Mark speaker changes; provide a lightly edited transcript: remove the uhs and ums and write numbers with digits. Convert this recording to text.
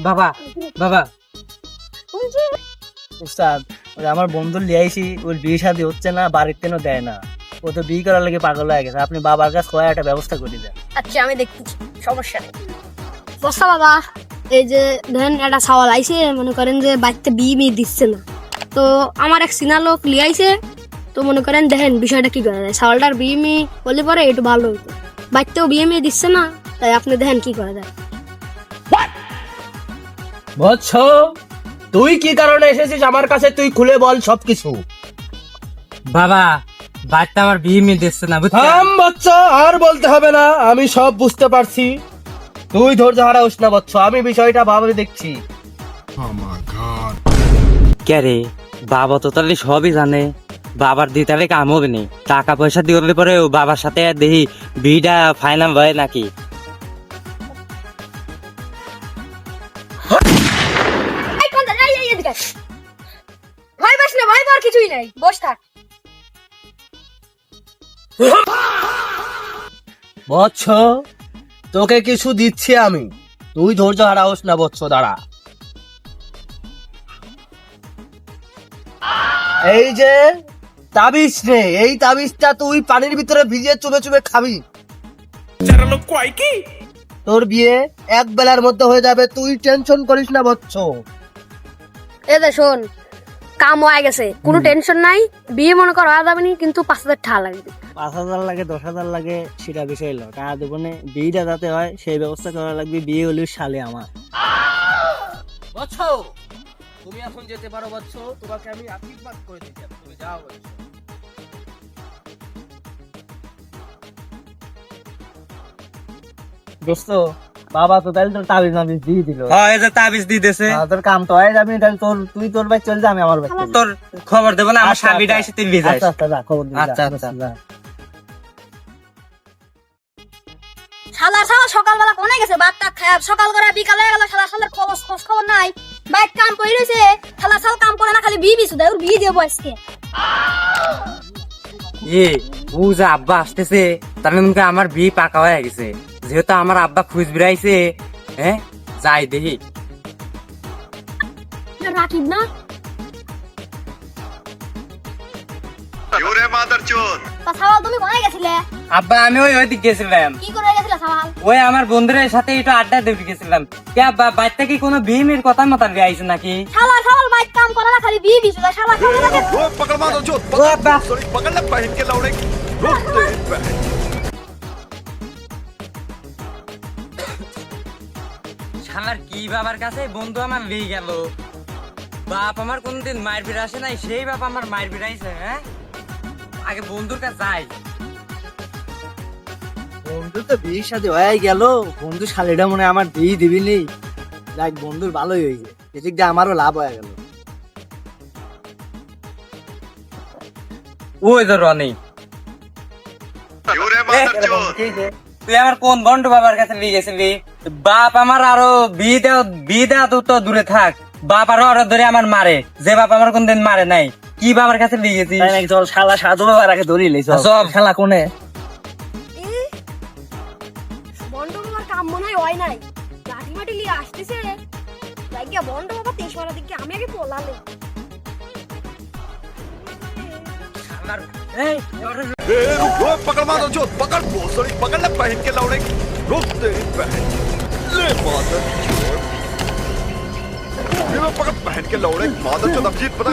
Speaker 1: বাবা বাবা উস্তাদ, ওই আমার বন্ধু লিয়ে আইছি, ওর বিয়ে শাদী হচ্ছে না, বাড়ির তেনও দেয় না। ও তো বিয়ে করার লাগে পাগল হয়ে গেছে। আপনি বাবার কাছে কয়ে একটা ব্যবস্থা করে দেন।
Speaker 2: আচ্ছা আমি দেখতেছি, সমস্যা নেই। বস্তা বাবা, এই যে ধরেন একটা সওয়াল আইছে, মনে করেন যে বাচ্চা বিয়ে দিচ্ছে না, তো আমার এক সিনা লোক লিয়ে আইছে, তো মনে করেন দেখেন বিষয়টা কি করা যায়। সওয়ালটার বিয়ে হলে পরে একটু ভালো হতো, বাচ্চাও বিয়ে দিচ্ছে না, তাই আপনি দেখেন কি করা যায়।
Speaker 3: বৎস, তুই কি কারণে এসেছিস আমার কাছে, তুই খুলে বল সবকিছু।
Speaker 1: বাবা, বাচ্চা আমার বিয়ে দিচ্ছে না,
Speaker 3: থাম বৎস, আর বলতে হবে না, আমি সব বুঝতে পারছি। তুই ধৈর্য হারাস না বৎস, আমি বিষয়টা ভাবে দেখছি।
Speaker 1: কে রে, বাবা তো তাহলে সবই জানে। বাবার দিয়ে তাহলে কাম হবে নি, টাকা পয়সা দিয়ে পরে বাবার সাথে দেখি বিয়েটা ফাইনাল হয় নাকি।
Speaker 2: ভয় পাস না, ভয় পাওয়ার কিছুই নাই, বস থাক।
Speaker 3: বৎস, তোকে কিছু দিচ্ছি আমি, তুই ধৈর্য হারাস না বৎস, দাঁড়া। এই যে তাবিজ রে, এই তাবিজটা তুই পানির ভিতরে ভিজিয়ে চুবে চুবে খাবি। তোর বিয়ে এক বেলার মধ্যে হয়ে যাবে, তুই টেনশন করিস না বৎস।
Speaker 2: এ দে শোন, কাম হয়ে গেছে, কোনো টেনশন নাই। বিয়ে মনে কর হওয়া যাবে না, কিন্তু 5,000 টাকা লাগবে।
Speaker 1: 5,000 লাগে 10,000 লাগে সেটা বিষয় হলো, টাকা দেবো না, বিয়েটা যাতে হয় সেই ব্যবস্থা করা লাগবে। বিয়ে হলে সালে আমার।
Speaker 3: বৎস, তুমি এখন যেতে পারো বৎস, তোমাকে আমি আশীর্বাদ করে দিচ্ছি, তুমি যাও বৎস।
Speaker 1: দোস্ত, বাবা তো তাহলে তোর তাবিজ নাবিজ দিয়ে দিল।
Speaker 4: এই যে তাবিজ দিতেছে,
Speaker 1: তোর কাম তো হয়ে যাবে, তাহলে তুই তোর ভাই চল যা, আমি আমার ভাই।
Speaker 4: তোর খবর দেবো না, আমার
Speaker 1: আচ্ছা,
Speaker 4: স্বামীটা এসে তুই লিয়ে যাস।
Speaker 1: আচ্ছা আচ্ছা, যা খবর দিবি, যা,
Speaker 4: আচ্ছা, আচ্ছা।
Speaker 1: যা।
Speaker 2: শালা শালা সকালবেলা কোনে গেছে, বাচ্চা খায় সকাল করে বিকালে গেল, শালা শালার খোঁজ খবর নাই। বাইক কাম করে রয়েছে, শালা শাল কাম করে না, খালি বিয়ে বিছু দেয়, ওর বিয়ে দেবো আজকে।
Speaker 4: ও যে আব্বা আসতেছে, তার মানে আমার বিয়ে পাকা হয়ে গেছে। যেহেতু আমার আব্বা খুঁজ বেড়াইছে, হ্যাঁ যাই দেখি।
Speaker 2: রাকিব না, তা সাওয়াল তুমি কোনে গেছিলে?
Speaker 4: আব্বা আমি ওই দিক গেছিলাম,
Speaker 2: কি করে গেছিলে সাওয়াল?
Speaker 4: ওই আমার বন্ধুদের সাথে একটু আড্ডা দিতে গেছিলাম। কে আব্বা, বাচ্চা কি কোনো বিয়ের কথা মতো আইছে নাকি?
Speaker 2: শালা শালা বাইক কাম করে না, খালি বিয়ে বিছু দেয়, শালা শালা লাগে।
Speaker 4: ও আব্বা, শালার কি বাবার কাছে বন্ধু আমার লিয়ে গেল। বাপ আমার কোনদিন মায়ের ফিরে আসে নাই, সেই বাপ আমার মায়ের ফিরাইছে। হ্যাঁ, আগে বন্ধুর কাছে যাই।
Speaker 1: বন্ধু তো বিয়ের সাথে হয়ে গেল, বন্ধু শালিটা মনে হয় আমার বিয়ে দিবি নি। দেখ, বন্ধুর ভালোই হয়েছে, এদিক দিয়ে আমারও লাভ হয়ে গেল।
Speaker 4: ওই তো রনি, তুই আমার কোন বন্ধু বাবার কাছে নিয়ে গেছিলি? বাপ আমার আরো বিয়ে দেওয়া তো দূরে থাক, বাপ আরো ধরে আমার মারে, যে বাপ আমার কোনদিন মারে নাই। কি বাবার কাছে নিয়ে গেছিস?
Speaker 1: তাই নাকি? চল শালা সাধু বাবার আগে ধরি লই, চল খেলা কোনে।
Speaker 2: বন্ড বাবার কাম মনে হয় নাই, লাঠি মাটি লিয়ে আসতেছে, লাগিয়া বন্ড বাবা তেসরা দিকে আমি আগে পোলালে।
Speaker 5: पकड़ मारो जो पकड़ भोसड़ी पकड़ ले पहन के लौड़े रुक तेरी बहन ले मादर चोद ये पकड़ पहन के लौड़े मादर चोद अब जीत पता